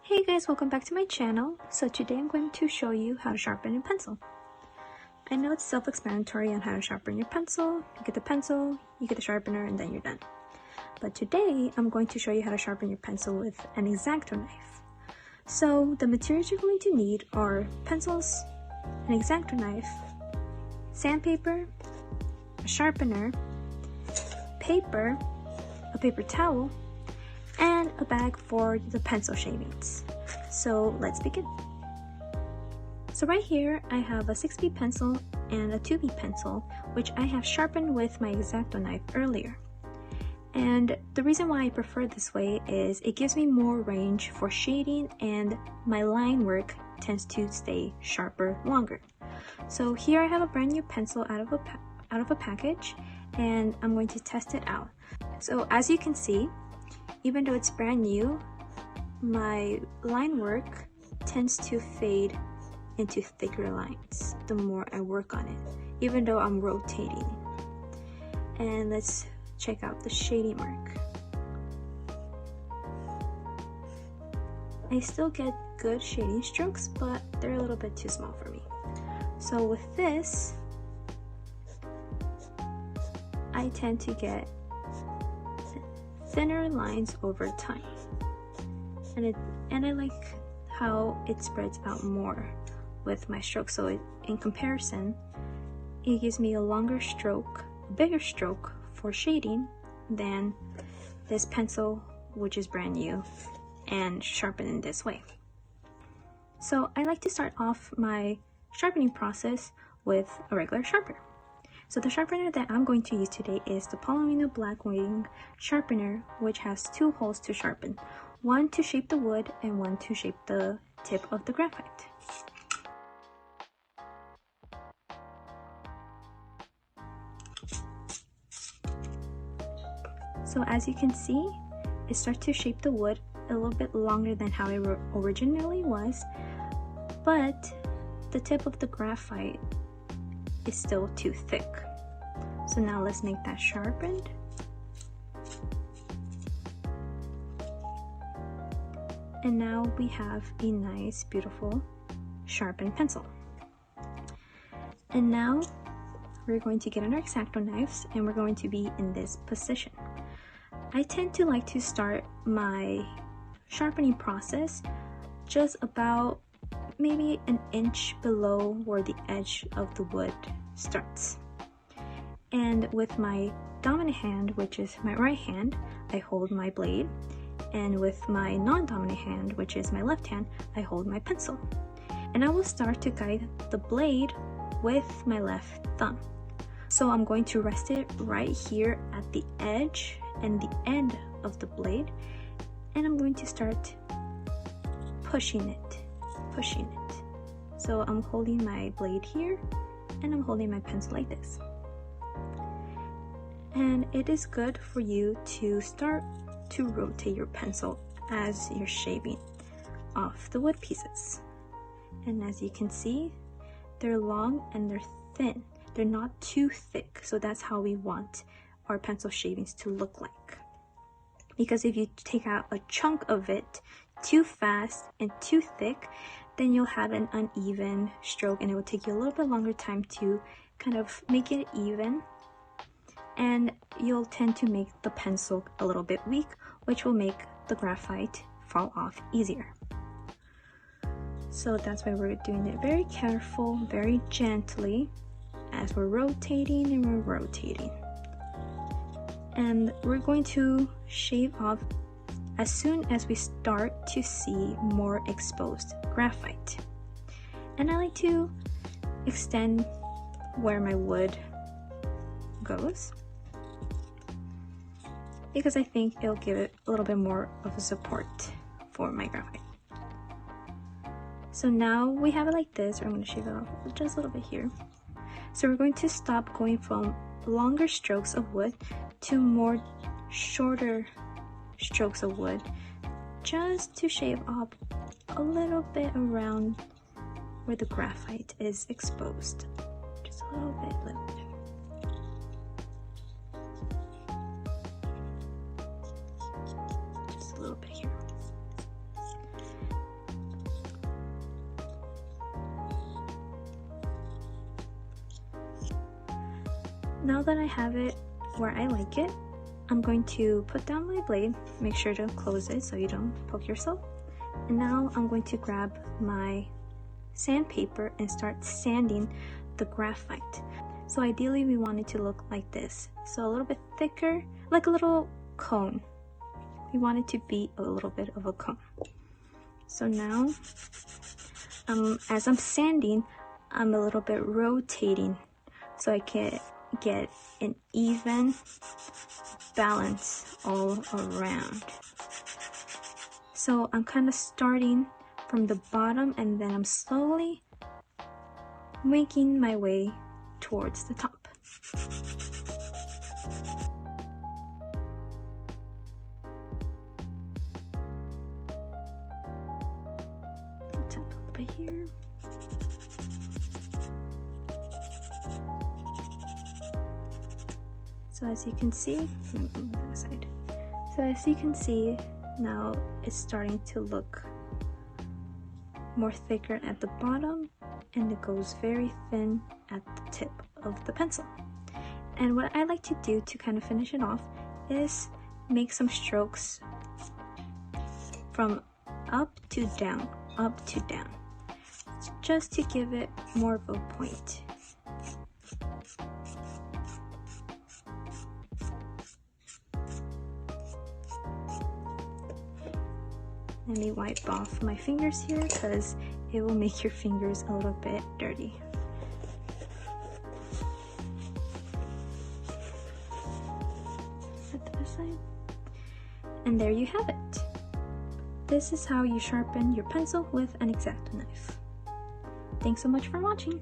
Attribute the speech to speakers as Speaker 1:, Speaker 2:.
Speaker 1: Hey guys, welcome back to my channel. So today I'm going to show you how to sharpen your pencil. I know it's self-explanatory on how to sharpen your pencil. You get the pencil, you get the sharpener, and then you're done. But today I'm going to show you how to sharpen your pencil with an Exacto knife. So the materials you're going to need are pencils, an Exacto knife, sandpaper, a sharpener, paper, a paper towel, and a bag for the pencil shavings. So let's begin. So right here I have a 6B pencil and a 2B pencil, which I have sharpened with my Exacto knife earlier. And the reason why I prefer this way is it gives me more range for shading, and my line work tends to stay sharper longer. So here I have a brand new pencil out of a package, and I'm going to test it out. So as you can see, even though it's brand new, my line work tends to fade into thicker lines the more I work on it, even though I'm rotating. And let's check out the shading mark. I still get good shading strokes, but they're a little bit too small for me. So with this, I tend to get thinner lines over time, and I like how it spreads out more with my stroke. So in comparison, it gives me a longer stroke, a bigger stroke for shading than this pencil, which is brand new and sharpened in this way. So I like to start off my sharpening process with a regular sharpener. So the sharpener that I'm going to use today is the Palomino Blackwing sharpener, which has 2 holes to sharpen, one to shape the wood and one to shape the tip of the graphite. So as you can see, it starts to shape the wood a little bit longer than how it originally was, but the tip of the graphite is still too thick. So now let's make that sharpened. And now we have a nice, beautiful sharpened pencil. And now we're going to get on our Exacto knives, and we're going to be in this position. I tend to like to start my sharpening process just about maybe an inch below where the edge of the wood starts. And with my dominant hand, which is my right hand, I hold my blade, and with my non-dominant hand, which is my left hand, I hold my pencil. And I will start to guide the blade with my left thumb. So I'm going to rest it right here at the edge and the end of the blade, and I'm going to start pushing it. So I'm holding my blade here, and I'm holding my pencil like this. And it is good for you to start to rotate your pencil as you're shaving off the wood pieces. And as you can see, they're long and they're thin. They're not too thick, so that's how we want our pencil shavings to look like. Because if you take out a chunk of it too fast and too thick, then you'll have an uneven stroke, and it will take you a little bit longer time to kind of make it even, and you'll tend to make the pencil a little bit weak, which will make the graphite fall off easier. So that's why we're doing it very careful, very gently, as we're rotating and we're rotating. And we're going to shave off as soon as we start to see more exposed graphite. And I like to extend where my wood goes, because I think it'll give it a little bit more of a support for my graphite. So now we have it like this. I'm going to shave it off just a little bit here. So we're going to stop going from longer strokes of wood to more shorter strokes of wood, just to shave off a little bit around where the graphite is exposed. Just a little bit. Just a little bit here. Now that I have it where I like it, I'm going to put down my blade, make sure to close it so you don't poke yourself. And now I'm going to grab my sandpaper and start sanding the graphite. So ideally we want it to look like this. So a little bit thicker, like a little cone. We want it to be a little bit of a cone. So now, as I'm sanding, I'm a little bit rotating so I can get an even balance all around. So I'm kind of starting from the bottom and then I'm slowly making my way towards the top. Tap a little bit here. So as you can see, now it's starting to look more thicker at the bottom and it goes very thin at the tip of the pencil. And what I like to do to kind of finish it off is make some strokes from up to down, just to give it more of a point. Let me wipe off my fingers here because it will make your fingers a little bit dirty. Set that aside. And there you have it. This is how you sharpen your pencil with an Exacto knife. Thanks so much for watching.